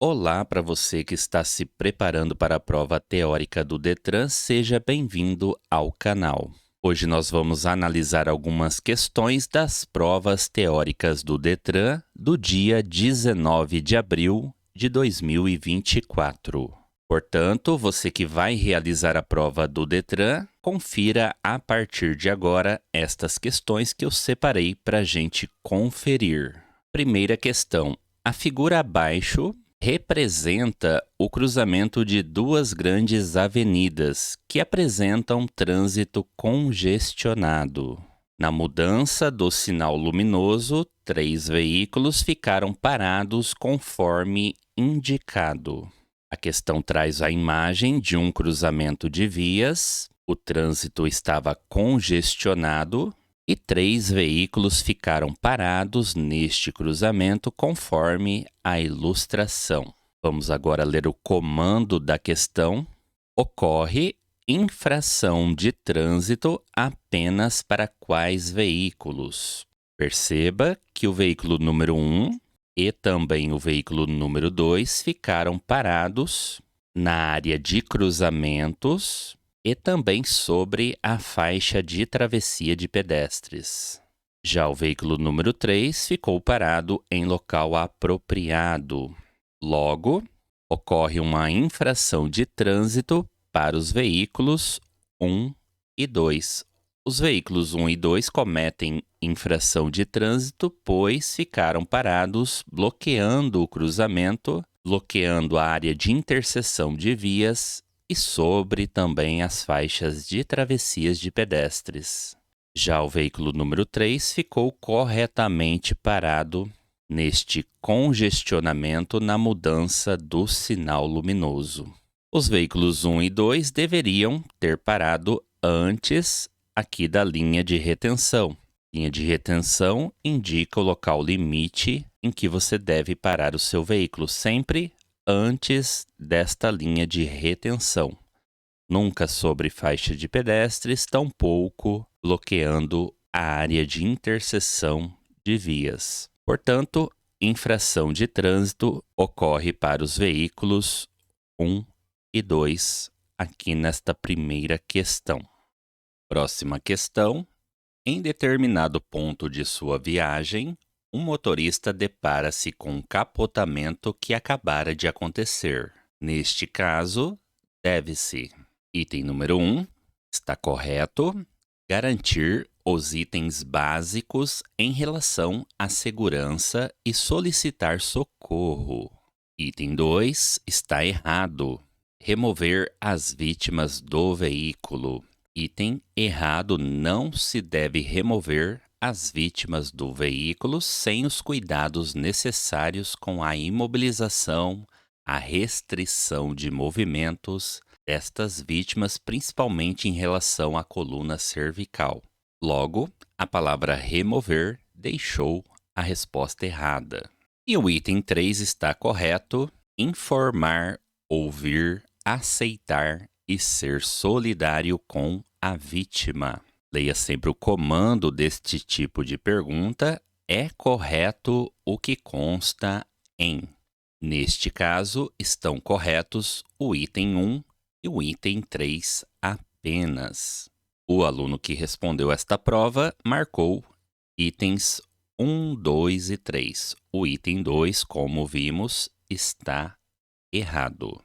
Olá para você que está se preparando para a prova teórica do Detran, seja bem-vindo ao canal. Hoje nós vamos analisar algumas questões das provas teóricas do Detran do dia 19 de abril de 2024. Portanto, você que vai realizar a prova do Detran, confira a partir de agora estas questões que eu separei para a gente conferir. Primeira questão. A figura abaixo representa o cruzamento de duas grandes avenidas que apresentam trânsito congestionado. Na mudança do sinal luminoso, 3 veículos ficaram parados conforme indicado. A questão traz a imagem de um cruzamento de vias, o trânsito estava congestionado e 3 veículos ficaram parados neste cruzamento conforme a ilustração. Vamos agora ler o comando da questão. Ocorre infração de trânsito apenas para quais veículos? Perceba que o veículo número 1 e também o veículo número 2 ficaram parados na área de cruzamentos e também sobre a faixa de travessia de pedestres. Já o veículo número 3 ficou parado em local apropriado. Logo, ocorre uma infração de trânsito para os veículos 1 e 2. Os veículos 1 e 2 cometem infração de trânsito, pois ficaram parados bloqueando o cruzamento, bloqueando a área de interseção de vias e sobre também as faixas de travessias de pedestres. Já o veículo número 3 ficou corretamente parado neste congestionamento na mudança do sinal luminoso. Os veículos 1 e 2 deveriam ter parado antes aqui da linha de retenção. Linha de retenção indica o local limite em que você deve parar o seu veículo, sempre antes desta linha de retenção. Nunca sobre faixa de pedestres, tampouco bloqueando a área de interseção de vias. Portanto, infração de trânsito ocorre para os veículos 1 e 2 aqui nesta primeira questão. Próxima questão. Em determinado ponto de sua viagem, um motorista depara-se com um capotamento que acabara de acontecer. Neste caso, deve-se: item número 1, está correto, garantir os itens básicos em relação à segurança e solicitar socorro. Item 2, está errado, remover as vítimas do veículo. Item errado, não se deve remover as vítimas do veículo sem os cuidados necessários com a imobilização, a restrição de movimentos destas vítimas, principalmente em relação à coluna cervical. Logo, a palavra remover deixou a resposta errada. E o item 3 está correto: informar, ouvir, aceitar e ser solidário com a vítima. Leia sempre o comando deste tipo de pergunta. É correto o que consta em? Neste caso, estão corretos o item 1 e o item 3 apenas. O aluno que respondeu esta prova marcou itens 1, 2 e 3. O item 2, como vimos, está errado.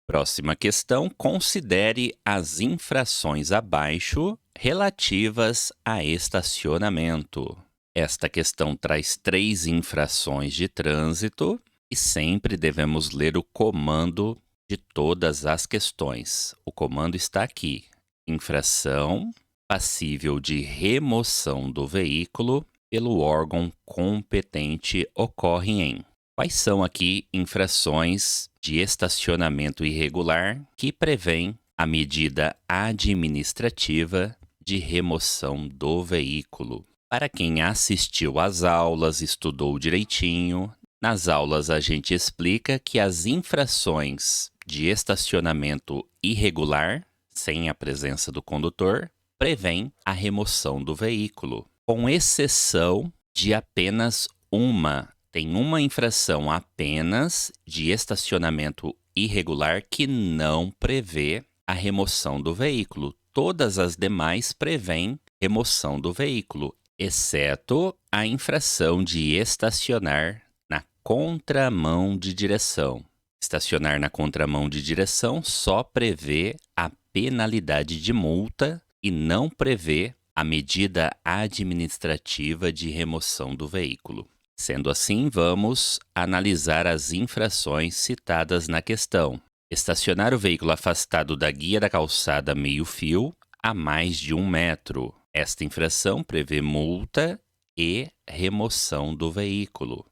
Próxima questão. Considere as infrações abaixo relativas a estacionamento. Esta questão traz 3 infrações de trânsito e sempre devemos ler o comando de todas as questões. O comando está aqui. Infração passível de remoção do veículo pelo órgão competente ocorre em. Quais são aqui infrações de estacionamento irregular que prevêem a medida administrativa de remoção do veículo? Para quem assistiu às aulas, estudou direitinho, nas aulas a gente explica que as infrações de estacionamento irregular, sem a presença do condutor, prevêem a remoção do veículo, com exceção de apenas uma tem uma infração apenas de estacionamento irregular que não prevê a remoção do veículo. Todas as demais prevêem remoção do veículo, exceto a infração de estacionar na contramão de direção. Estacionar na contramão de direção só prevê a penalidade de multa e não prevê a medida administrativa de remoção do veículo. Sendo assim, vamos analisar as infrações citadas na questão. Estacionar o veículo afastado da guia da calçada meio-fio a mais de 1 metro. Esta infração prevê multa e remoção do veículo.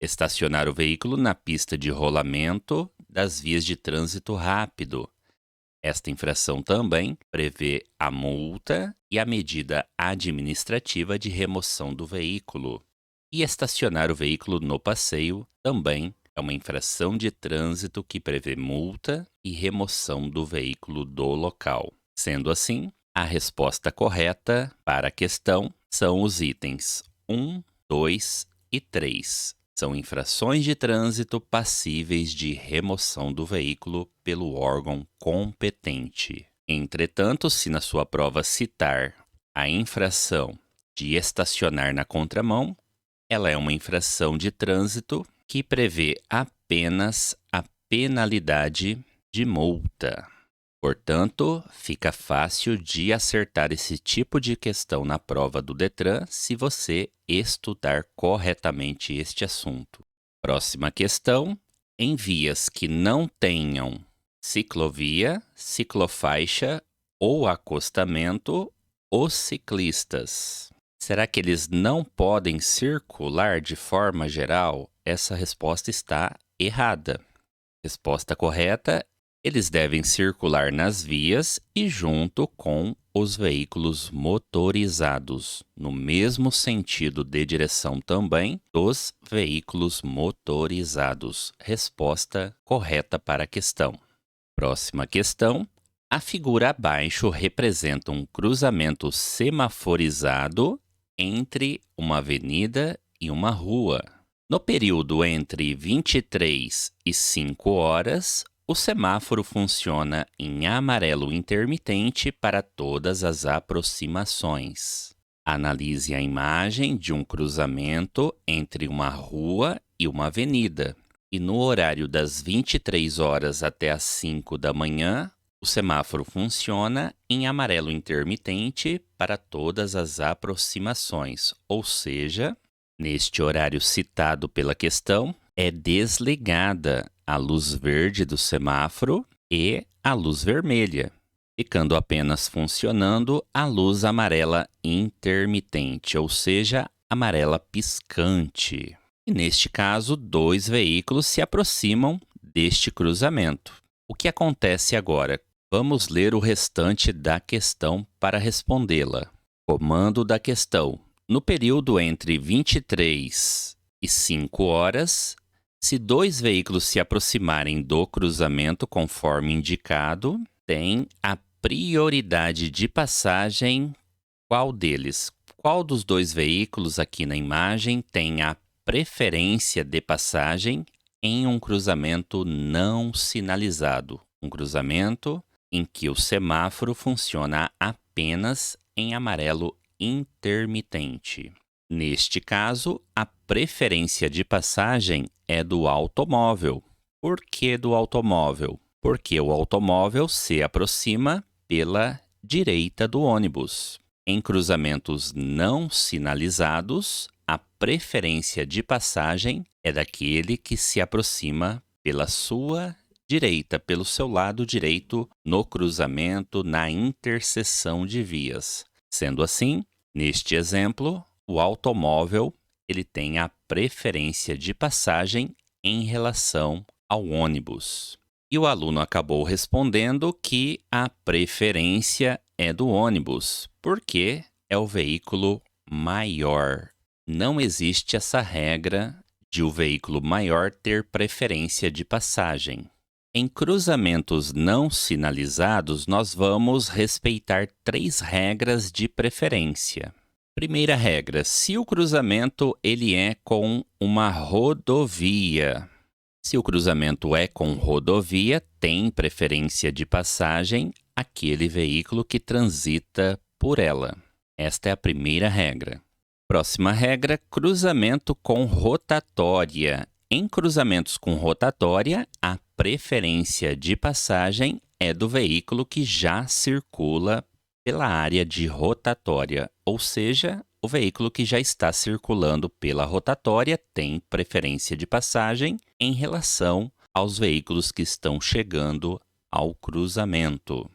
Estacionar o veículo na pista de rolamento das vias de trânsito rápido. Esta infração também prevê a multa e a medida administrativa de remoção do veículo. E estacionar o veículo no passeio também é uma infração de trânsito que prevê multa e remoção do veículo do local. Sendo assim, a resposta correta para a questão são os itens 1, 2 e 3. São infrações de trânsito passíveis de remoção do veículo pelo órgão competente. Entretanto, se na sua prova citar a infração de estacionar na contramão, ela é uma infração de trânsito que prevê apenas a penalidade de multa. Portanto, fica fácil de acertar esse tipo de questão na prova do Detran se você estudar corretamente este assunto. Próxima questão. Em vias que não tenham ciclovia, ciclofaixa ou acostamento, os ciclistas, será que eles não podem circular de forma geral? Essa resposta está errada. Resposta correta: eles devem circular nas vias e junto com os veículos motorizados, no mesmo sentido de direção também dos veículos motorizados. Resposta correta para a questão. Próxima questão. A figura abaixo representa um cruzamento semaforizado entre uma avenida e uma rua. No período entre 23 e 5 horas, o semáforo funciona em amarelo intermitente para todas as aproximações. Analise a imagem de um cruzamento entre uma rua e uma avenida. E no horário das 23 horas até as 5 da manhã, o semáforo funciona em amarelo intermitente para todas as aproximações, ou seja, neste horário citado pela questão, é desligada a luz verde do semáforo e a luz vermelha, ficando apenas funcionando a luz amarela intermitente, ou seja, amarela piscante. E neste caso, 2 veículos se aproximam deste cruzamento. O que acontece agora? Vamos ler o restante da questão para respondê-la. Comando da questão. No período entre 23 e 5 horas, se 2 veículos se aproximarem do cruzamento conforme indicado, tem a prioridade de passagem. Qual deles? Qual dos 2 veículos aqui na imagem tem a preferência de passagem em um cruzamento não sinalizado? Um cruzamento em que o semáforo funciona apenas em amarelo intermitente. Neste caso, a preferência de passagem é do automóvel. Por que do automóvel? Porque o automóvel se aproxima pela direita do ônibus. Em cruzamentos não sinalizados, a preferência de passagem é daquele que se aproxima pela sua direita, pelo seu lado direito, no cruzamento, na interseção de vias. Sendo assim, neste exemplo, o automóvel ele tem a preferência de passagem em relação ao ônibus. E o aluno acabou respondendo que a preferência é do ônibus, porque é o veículo maior. Não existe essa regra de o veículo maior ter preferência de passagem. Em cruzamentos não sinalizados, nós vamos respeitar 3 regras de preferência. Primeira regra, se o cruzamento ele é com uma rodovia. Se o cruzamento é com rodovia, tem preferência de passagem aquele veículo que transita por ela. Esta é a primeira regra. Próxima regra, cruzamento com rotatória. Em cruzamentos com rotatória, a preferência de passagem é do veículo que já circula pela área de rotatória, ou seja, o veículo que já está circulando pela rotatória tem preferência de passagem em relação aos veículos que estão chegando ao cruzamento.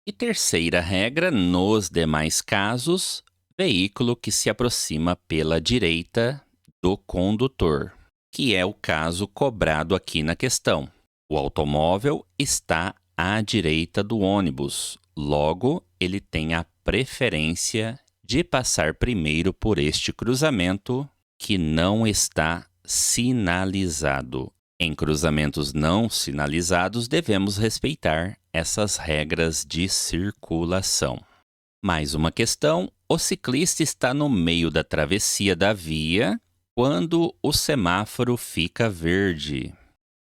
E terceira regra, nos demais casos, veículo que se aproxima pela direita do condutor, que é o caso cobrado aqui na questão. O automóvel está à direita do ônibus, logo, ele tem a preferência de passar primeiro por este cruzamento que não está sinalizado. Em cruzamentos não sinalizados, devemos respeitar essas regras de circulação. Mais uma questão: o ciclista está no meio da travessia da via quando o semáforo fica verde.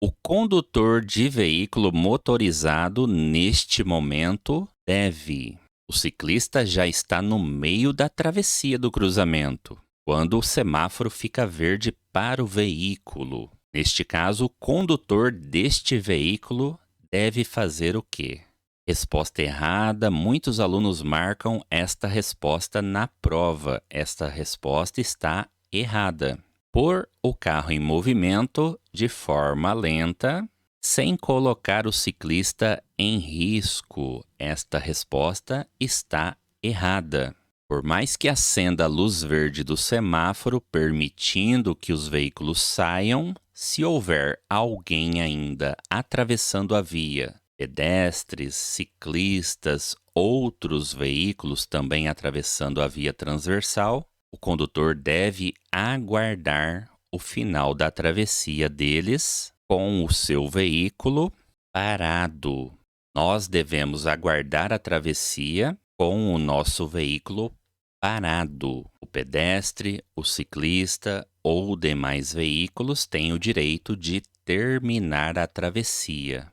O condutor de veículo motorizado, neste momento, deve. O ciclista já está no meio da travessia do cruzamento, quando o semáforo fica verde para o veículo. Neste caso, o condutor deste veículo deve fazer o quê? Resposta errada. Muitos alunos marcam esta resposta na prova. Esta resposta está errada. Pôr o carro em movimento de forma lenta, sem colocar o ciclista em risco. Esta resposta está errada. Por mais que acenda a luz verde do semáforo, permitindo que os veículos saiam, se houver alguém ainda atravessando a via, pedestres, ciclistas, outros veículos também atravessando a via transversal, o condutor deve aguardar o final da travessia deles com o seu veículo parado. Nós devemos aguardar a travessia com o nosso veículo parado. O pedestre, o ciclista ou demais veículos têm o direito de terminar a travessia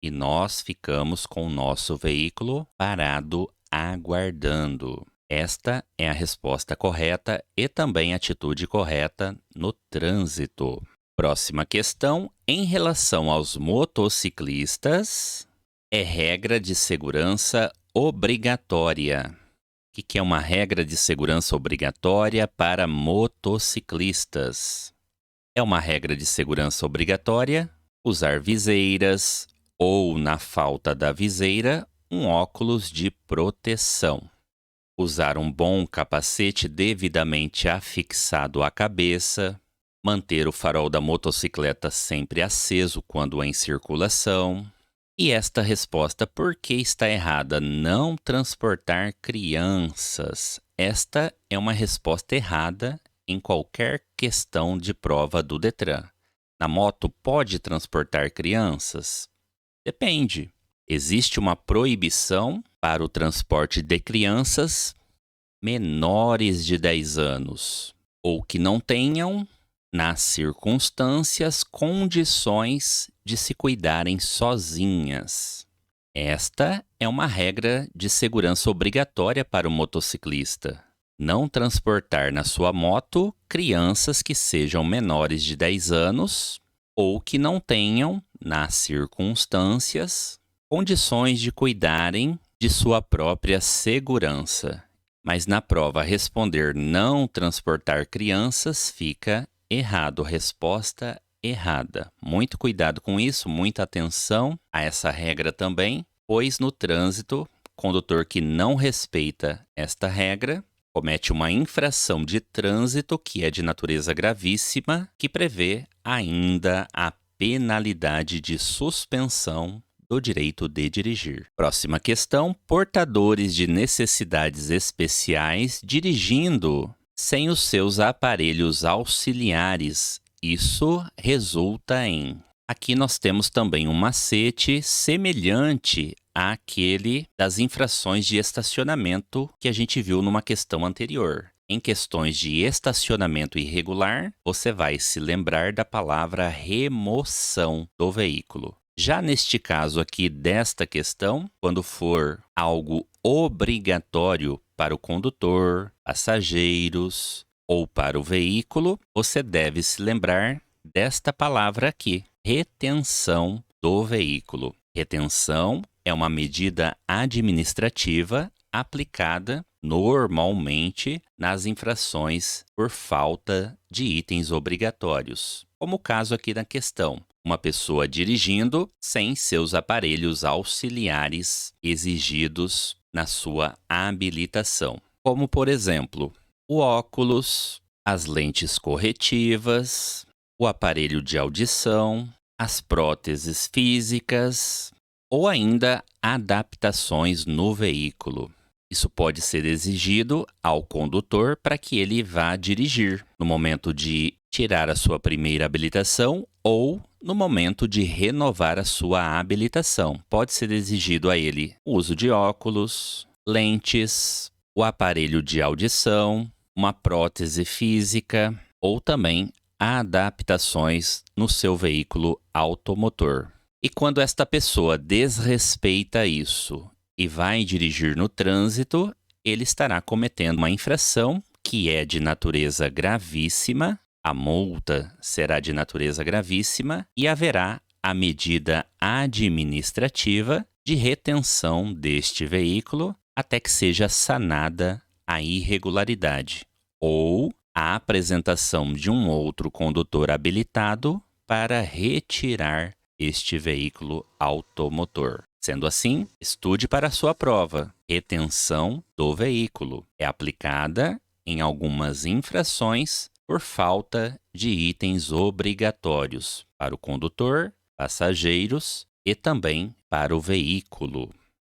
e nós ficamos com o nosso veículo parado aguardando. Esta é a resposta correta e também a atitude correta no trânsito. Próxima questão, em relação aos motociclistas, é regra de segurança obrigatória. O que é uma regra de segurança obrigatória para motociclistas? É uma regra de segurança obrigatória usar viseiras ou, na falta da viseira, um óculos de proteção. Usar um bom capacete devidamente afixado à cabeça, manter o farol da motocicleta sempre aceso quando em circulação. E esta resposta, por que está errada? Não transportar crianças. Esta é uma resposta errada em qualquer questão de prova do Detran. Na moto, pode transportar crianças? Depende. Existe uma proibição para o transporte de crianças menores de 10 anos ou que não tenham, nas circunstâncias, condições de se cuidarem sozinhas. Esta é uma regra de segurança obrigatória para o motociclista. Não transportar na sua moto crianças que sejam menores de 10 anos ou que não tenham, nas circunstâncias, condições de cuidarem de sua própria segurança. Mas na prova responder não transportar crianças fica errado. Resposta errada. Muito cuidado com isso, muita atenção a essa regra também, pois no trânsito, condutor que não respeita esta regra comete uma infração de trânsito que é de natureza gravíssima, que prevê ainda a penalidade de suspensão do direito de dirigir. Próxima questão: portadores de necessidades especiais dirigindo sem os seus aparelhos auxiliares. Isso resulta em... Aqui nós temos também um macete semelhante àquele das infrações de estacionamento que a gente viu numa questão anterior. Em questões de estacionamento irregular, você vai se lembrar da palavra remoção do veículo. Já neste caso aqui desta questão, quando for algo obrigatório para o condutor, passageiros ou para o veículo, você deve se lembrar desta palavra aqui, retenção do veículo. Retenção é uma medida administrativa aplicada normalmente nas infrações por falta de itens obrigatórios, como o caso aqui na questão. Uma pessoa dirigindo sem seus aparelhos auxiliares exigidos na sua habilitação, como, por exemplo, o óculos, as lentes corretivas, o aparelho de audição, as próteses físicas ou ainda adaptações no veículo. Isso pode ser exigido ao condutor para que ele vá dirigir no momento de tirar a sua primeira habilitação ou no momento de renovar a sua habilitação. Pode ser exigido a ele o uso de óculos, lentes, o aparelho de audição, uma prótese física ou também adaptações no seu veículo automotor. E quando esta pessoa desrespeita isso e vai dirigir no trânsito, ele estará cometendo uma infração que é de natureza gravíssima, a multa será de natureza gravíssima e haverá a medida administrativa de retenção deste veículo até que seja sanada a irregularidade ou a apresentação de um outro condutor habilitado para retirar este veículo automotor. Sendo assim, estude para a sua prova. Retenção do veículo é aplicada em algumas infrações por falta de itens obrigatórios para o condutor, passageiros e também para o veículo.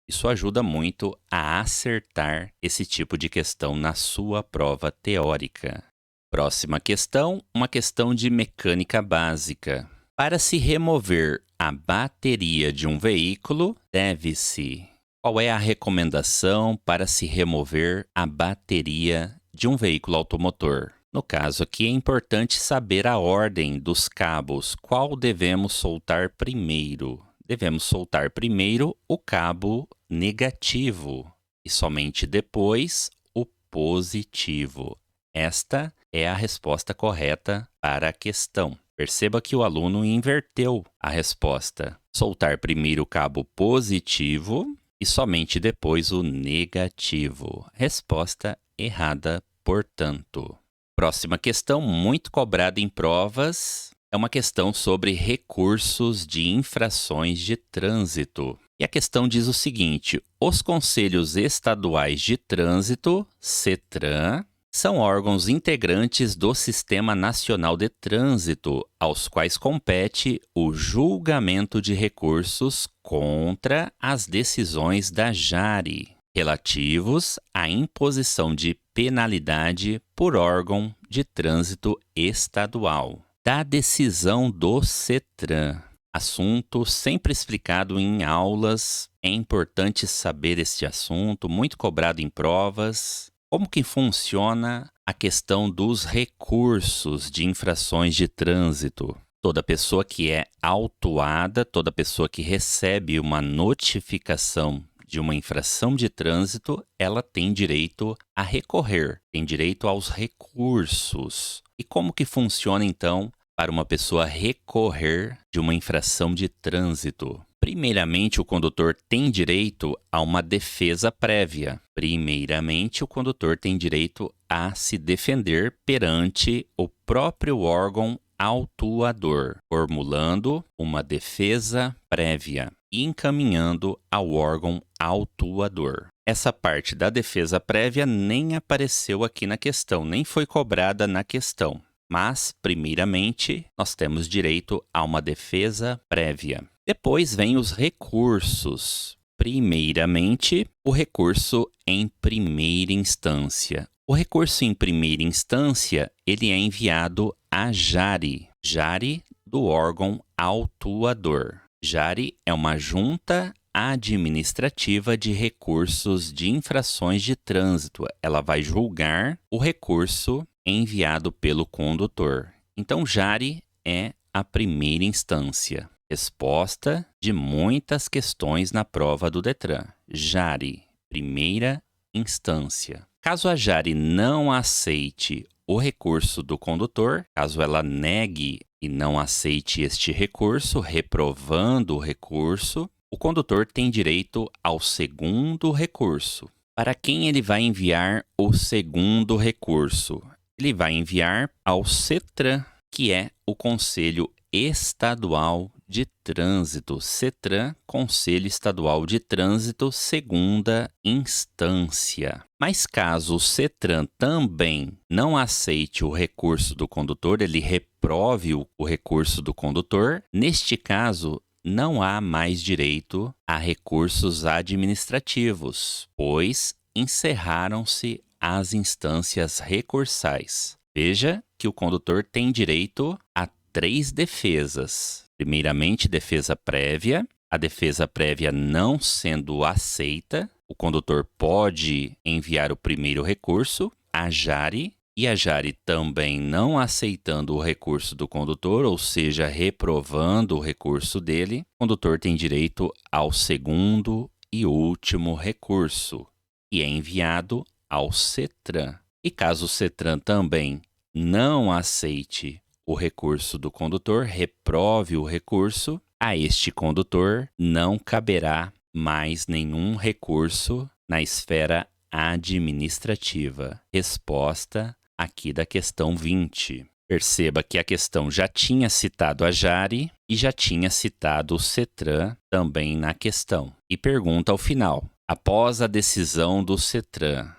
Isso ajuda muito a acertar esse tipo de questão na sua prova teórica. Próxima questão, uma questão de mecânica básica. Para se remover a bateria de um veículo, deve-se. Qual é a recomendação para se remover a bateria de um veículo automotor? No caso aqui, é importante saber a ordem dos cabos. Qual devemos soltar primeiro? Devemos soltar primeiro o cabo negativo e somente depois o positivo. Esta é a resposta correta para a questão. Perceba que o aluno inverteu a resposta. Soltar primeiro o cabo positivo e somente depois o negativo. Resposta errada, portanto. Próxima questão, muito cobrada em provas, é uma questão sobre recursos de infrações de trânsito. E a questão diz o seguinte: os Conselhos Estaduais de Trânsito, CETRAN, são órgãos integrantes do Sistema Nacional de Trânsito, aos quais compete o julgamento de recursos contra as decisões da JARE, relativos à imposição de penalidade por órgão de trânsito estadual. Da decisão do CETRAN, assunto sempre explicado em aulas, é importante saber este assunto, muito cobrado em provas. Como que funciona a questão dos recursos de infrações de trânsito? Toda pessoa que é autuada, toda pessoa que recebe uma notificação de uma infração de trânsito, ela tem direito a recorrer, tem direito aos recursos. E como que funciona, então, para uma pessoa recorrer de uma infração de trânsito? Primeiramente, o condutor tem direito a uma defesa prévia. Primeiramente, o condutor tem direito a se defender perante o próprio órgão autuador, formulando uma defesa prévia e encaminhando ao órgão autuador. Essa parte da defesa prévia nem apareceu aqui na questão, nem foi cobrada na questão. Mas, primeiramente, nós temos direito a uma defesa prévia. Depois vem os recursos. Primeiramente, o recurso em primeira instância. O recurso em primeira instância, ele é enviado à JARE. JARE do órgão autuador. JARE é uma junta Administrativa de Recursos de Infrações de Trânsito. Ela vai julgar o recurso enviado pelo condutor. Então, jari é a primeira instância. Resposta de muitas questões na prova do Detran. Jari, primeira instância. Caso a jari não aceite o recurso do condutor, caso ela negue e não aceite este recurso, reprovando o recurso, o condutor tem direito ao segundo recurso. Para quem ele vai enviar o segundo recurso? Ele vai enviar ao CETRAN, que é o Conselho Estadual de Trânsito. CETRAN, Conselho Estadual de Trânsito, segunda instância. Mas caso o CETRAN também não aceite o recurso do condutor, ele reprove o recurso do condutor, neste caso, não há mais direito a recursos administrativos, pois encerraram-se as instâncias recursais. Veja que o condutor tem direito a 3 defesas. Primeiramente, defesa prévia. A defesa prévia não sendo aceita, o condutor pode enviar o primeiro recurso, a jari, e a jari também não aceitando o recurso do condutor, ou seja, reprovando o recurso dele, o condutor tem direito ao segundo e último recurso, e é enviado ao CETRAN. E caso o CETRAN também não aceite o recurso do condutor, reprove o recurso, a este condutor não caberá mais nenhum recurso na esfera administrativa. Resposta aqui da questão 20. Perceba que a questão já tinha citado a jari e já tinha citado o CETRAN também na questão. E pergunta ao final, após a decisão do CETRAN,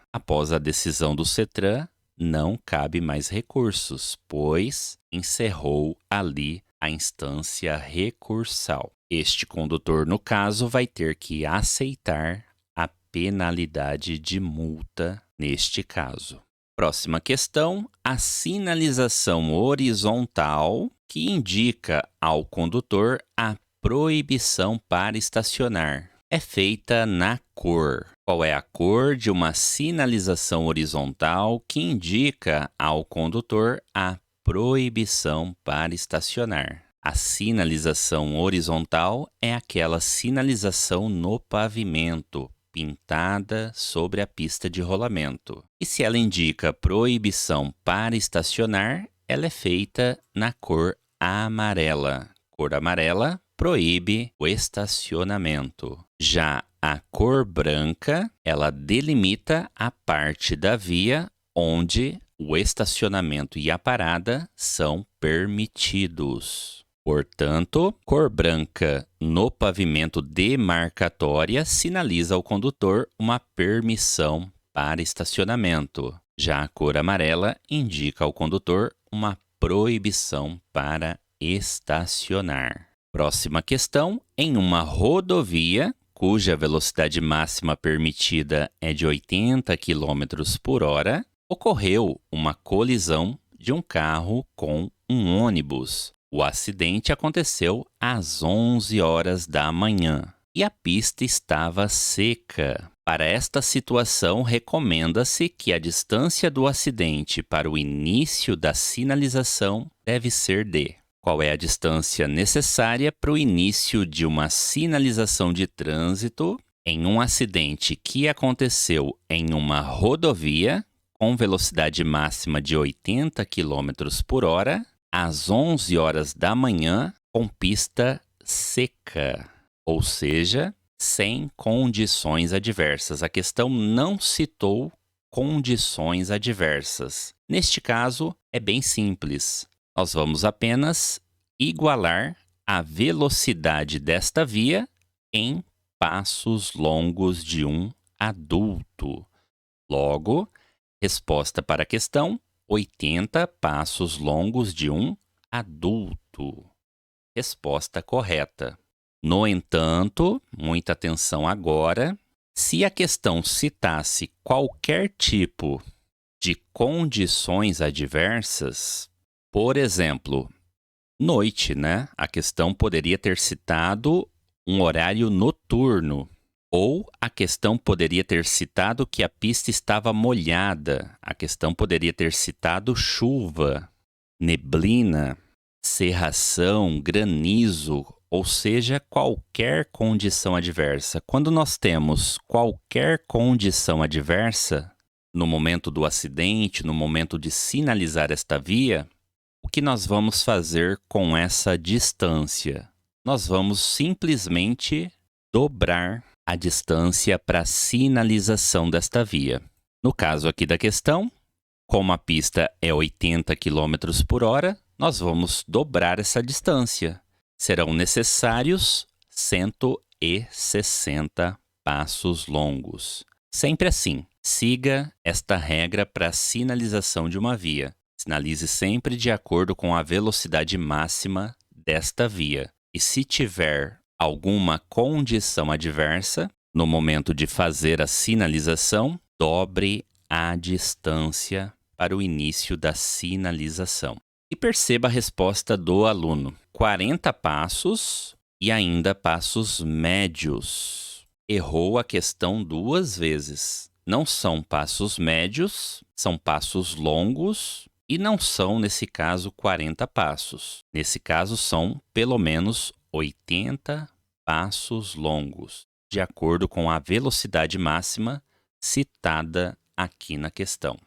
não cabe mais recursos, pois encerrou ali a instância recursal. Este condutor, no caso, vai ter que aceitar a penalidade de multa neste caso. Próxima questão, a sinalização horizontal que indica ao condutor a proibição para estacionar é feita na cor. Qual é a cor de uma sinalização horizontal que indica ao condutor a proibição para estacionar? A sinalização horizontal é aquela sinalização no pavimento, pintada sobre a pista de rolamento. E se ela indica proibição para estacionar, ela é feita na cor amarela. Cor amarela proíbe o estacionamento. Já a cor branca, ela delimita a parte da via onde o estacionamento e a parada são permitidos. Portanto, cor branca no pavimento demarcatória sinaliza ao condutor uma permissão para estacionamento. Já a cor amarela indica ao condutor uma proibição para estacionar. Próxima questão. Em uma rodovia, cuja velocidade máxima permitida é de 80 km por hora, ocorreu uma colisão de um carro com um ônibus. O acidente aconteceu às 11 horas da manhã e a pista estava seca. Para esta situação, recomenda-se que a distância do acidente para o início da sinalização deve ser de... Qual é a distância necessária para o início de uma sinalização de trânsito em um acidente que aconteceu em uma rodovia com velocidade máxima de 80 km por hora, às 11 horas da manhã, com pista seca, ou seja, sem condições adversas. A questão não citou condições adversas. Neste caso, é bem simples. Nós vamos apenas igualar a velocidade desta via em passos longos de um adulto. Logo, resposta para a questão, 80 passos longos de um adulto. Resposta correta. No entanto, muita atenção agora, se a questão citasse qualquer tipo de condições adversas, por exemplo, noite, né? A questão poderia ter citado um horário noturno. Ou a questão poderia ter citado que a pista estava molhada. A questão poderia ter citado chuva, neblina, cerração, granizo, ou seja, qualquer condição adversa. Quando nós temos qualquer condição adversa, no momento do acidente, no momento de sinalizar esta via, o que nós vamos fazer com essa distância? Nós vamos simplesmente dobrar a distância para a sinalização desta via. No caso aqui da questão, como a pista é 80 km por hora, nós vamos dobrar essa distância. Serão necessários 160 passos longos. Sempre assim, siga esta regra para a sinalização de uma via. Sinalize sempre de acordo com a velocidade máxima desta via. E se tiver alguma condição adversa, no momento de fazer a sinalização, dobre a distância para o início da sinalização. E perceba a resposta do aluno. 40 passos e ainda passos médios. Errou a questão 2 vezes. Não são passos médios, são passos longos e não são, nesse caso, 40 passos. Nesse caso, são pelo menos 80 passos longos, de acordo com a velocidade máxima citada aqui na questão.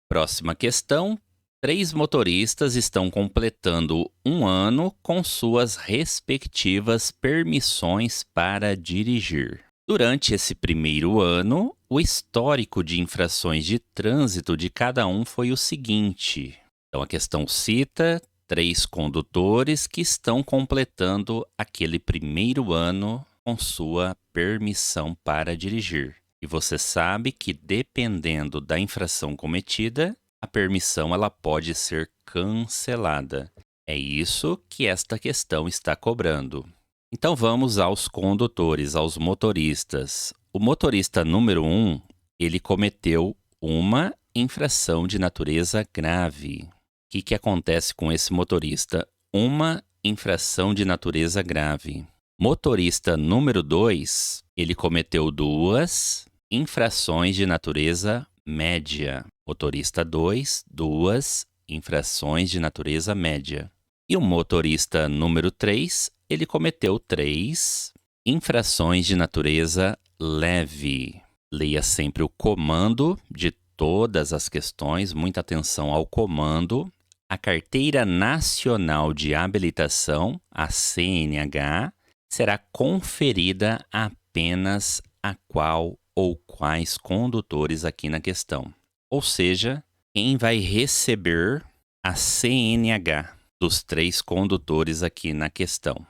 Próxima questão. 3 motoristas estão completando 1 ano com suas respectivas permissões para dirigir. Durante esse primeiro ano, o histórico de infrações de trânsito de cada um foi o seguinte. Então, a questão cita 3 condutores que estão completando aquele primeiro ano com sua permissão para dirigir. E você sabe que, dependendo da infração cometida, a permissão ela pode ser cancelada. É isso que esta questão está cobrando. Então vamos aos condutores, aos motoristas. O motorista número 1, ele cometeu uma infração de natureza grave. O que acontece com esse motorista? Uma infração de natureza grave. Motorista número 2, ele cometeu 2 infrações de natureza média. Motorista 2, 2 infrações de natureza média. E o motorista número 3, ele cometeu 3 infrações de natureza leve. Leia sempre o comando de todas as questões, muita atenção ao comando. A Carteira Nacional de Habilitação, a CNH, será conferida apenas a qual ou quais condutores aqui na questão. Ou seja, quem vai receber a CNH dos 3 condutores aqui na questão?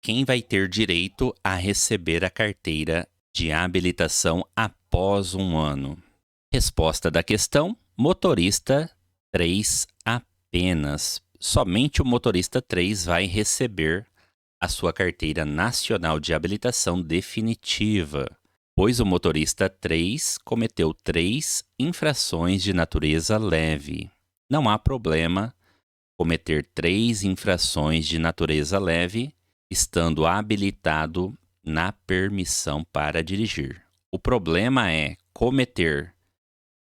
Quem vai ter direito a receber a carteira de habilitação após 1 ano? Resposta da questão: motorista 3 apenas. Somente o motorista 3 vai receber a sua carteira nacional de habilitação definitiva, pois o motorista 3 cometeu 3 infrações de natureza leve. Não há problema cometer 3 infrações de natureza leve, estando habilitado na permissão para dirigir. O problema é cometer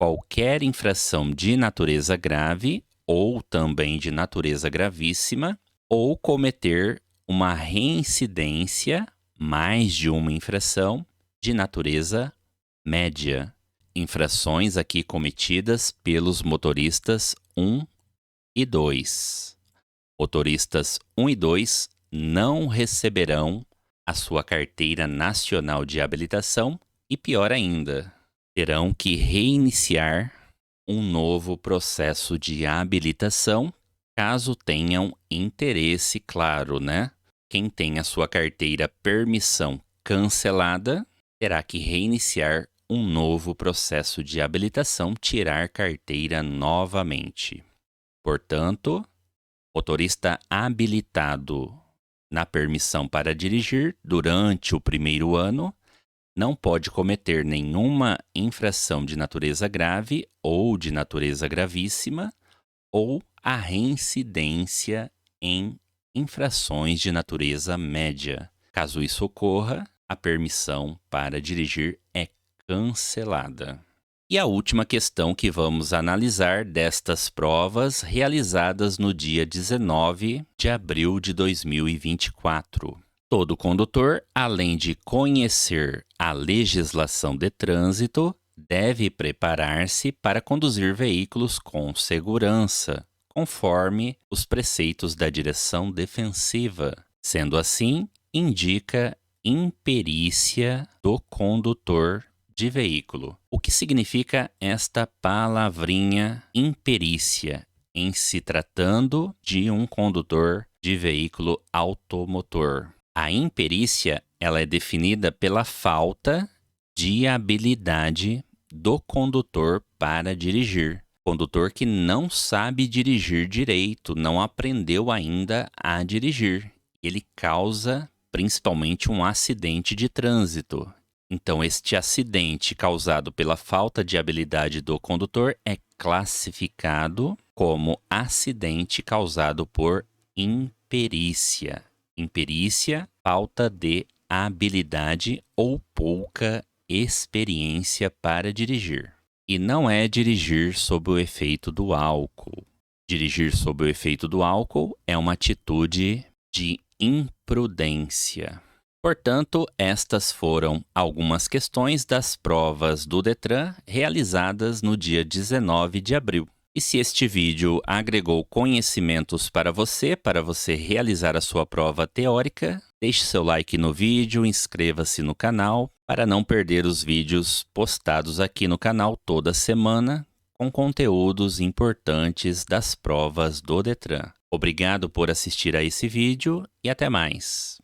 qualquer infração de natureza grave ou também de natureza gravíssima, ou cometer uma reincidência, mais de uma infração, de natureza média. Infrações aqui cometidas pelos motoristas 1 e 2. Motoristas 1 e 2 não receberão a sua carteira nacional de habilitação e, pior ainda, terão que reiniciar um novo processo de habilitação, caso tenham interesse, claro, né? Quem tem a sua carteira permissão cancelada terá que reiniciar um novo processo de habilitação, tirar carteira novamente. Portanto, motorista habilitado na permissão para dirigir durante o primeiro ano não pode cometer nenhuma infração de natureza grave ou de natureza gravíssima ou a reincidência em infrações de natureza média. Caso isso ocorra, a permissão para dirigir é cancelada. E a última questão que vamos analisar destas provas realizadas no dia 19 de abril de 2024. Todo condutor, além de conhecer a legislação de trânsito, deve preparar-se para conduzir veículos com segurança, conforme os preceitos da direção defensiva. Sendo assim, indica imperícia do condutor de veículo. O que significa esta palavrinha imperícia em se tratando de um condutor de veículo automotor? A imperícia, ela é definida pela falta de habilidade do condutor para dirigir. Condutor que não sabe dirigir direito, não aprendeu ainda a dirigir. Ele causa principalmente um acidente de trânsito. Então, este acidente causado pela falta de habilidade do condutor é classificado como acidente causado por imperícia. Imperícia, falta de habilidade ou pouca experiência para dirigir. E não é dirigir sob o efeito do álcool. Dirigir sob o efeito do álcool é uma atitude de imprudência. Portanto, estas foram algumas questões das provas do Detran realizadas no dia 19 de abril. E se este vídeo agregou conhecimentos para você realizar a sua prova teórica, deixe seu like no vídeo, inscreva-se no canal para não perder os vídeos postados aqui no canal toda semana com conteúdos importantes das provas do Detran. Obrigado por assistir a esse vídeo e até mais!